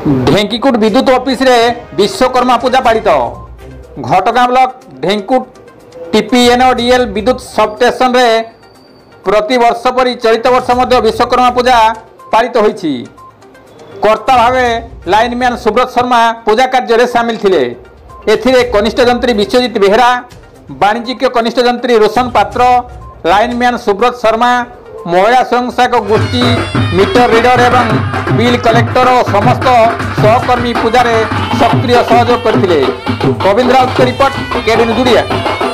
ढेंकीकुट विद्युत ऑफिस रे विश्वकर्मा पूजा पालित। घटगां ब्लॉक ढेंकुट टीपीएनओडीएल विद्युत सबस्टेशन रे प्रति वर्ष परी चलित वर्ष मध्य विश्वकर्मा पूजा पालित होईछि। कर्ता भावे लाइनमैन सुब्रत शर्मा पूजा कार्य सामिल थिले। एथिरे कनिष्ठ जंत्री विश्वजित बेहरा, वाणिज्यिक कनिष्ठ जंत्री रोशन पात्र, लाइनमैन सुब्रत शर्मा, महिला स्वयंसहायक गोष्ठी, मीटर रीडर एवं बिल कलेक्टर और समस्त सहकर्मी पूजा सक्रिय सहयोग करथिले। Govind Raut report, KD news.